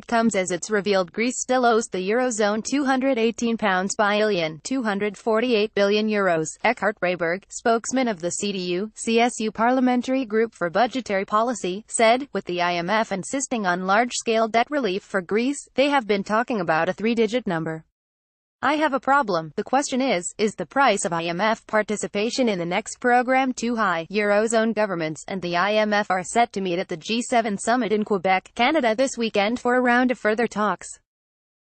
It comes as it's revealed Greece still owes the Eurozone £218 billion, €248 billion. Eckhard Rayberg, spokesman of the CDU-CSU Parliamentary Group for Budgetary Policy, said, with the IMF insisting on large-scale debt relief for Greece, they have been talking about a three-digit number. I have a problem. The question is the price of IMF participation in the next program too high? Eurozone governments and the IMF are set to meet at the G7 summit in Quebec, Canada this weekend for a round of further talks.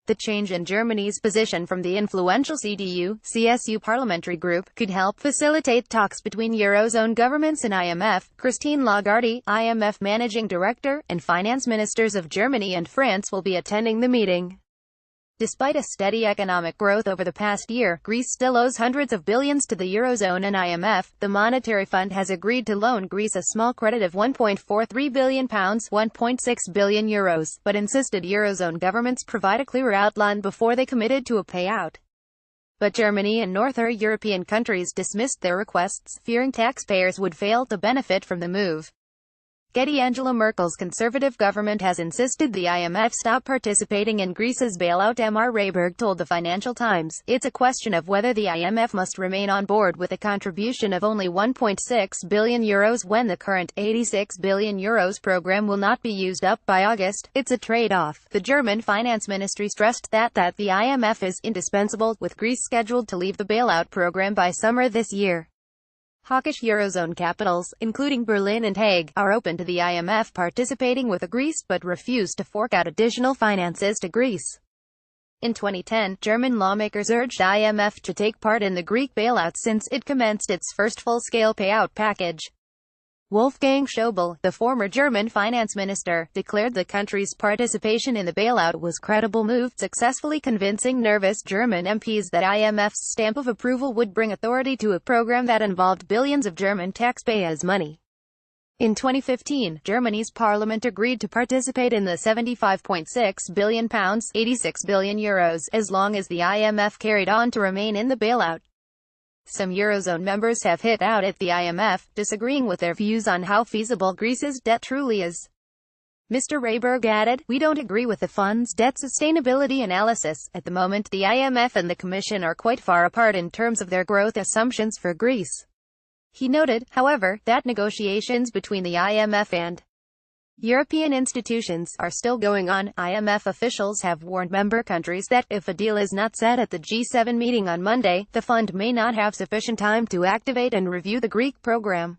The change in Germany's position from the influential CDU-CSU parliamentary group could help facilitate talks between Eurozone governments and IMF. Christine Lagarde, IMF managing director, and finance ministers of Germany and France will be attending the meeting. Despite a steady economic growth over the past year, Greece still owes hundreds of billions to the Eurozone and IMF. The Monetary Fund has agreed to loan Greece a small credit of £1.43 billion, €1.6 billion, but insisted Eurozone governments provide a clearer outline before they committed to a payout. But Germany and Northern European countries dismissed their requests, fearing taxpayers would fail to benefit from the move. Getty Angela Merkel's conservative government has insisted the IMF stop participating in Greece's bailout. Mr. Rayberg told the Financial Times, it's a question of whether the IMF must remain on board with a contribution of only €1.6 billion when the current €86 billion program will not be used up by August. It's a trade-off. The German finance ministry stressed that the IMF is indispensable, with Greece scheduled to leave the bailout program by summer this year. Hawkish Eurozone capitals, including Berlin and Hague, are open to the IMF participating with Greece but refuse to fork out additional finances to Greece. In 2010, German lawmakers urged IMF to take part in the Greek bailout since it commenced its first full-scale payout package. Wolfgang Schäuble, the former German finance minister, declared the country's participation in the bailout was a credible move, successfully convincing nervous German MPs that IMF's stamp of approval would bring authority to a program that involved billions of German taxpayers' money. In 2015, Germany's parliament agreed to participate in the €75.6 billion, €86 billion, as long as the IMF carried on to remain in the bailout. Some Eurozone members have hit out at the IMF, disagreeing with their views on how feasible Greece's debt truly is. Mr. Rayberg added, we don't agree with the fund's debt sustainability analysis. At the moment, the IMF and the Commission are quite far apart in terms of their growth assumptions for Greece. He noted, however, that negotiations between the IMF and European institutions are still going on. IMF officials have warned member countries that, if a deal is not set at the G7 meeting on Monday, the fund may not have sufficient time to activate and review the Greek program.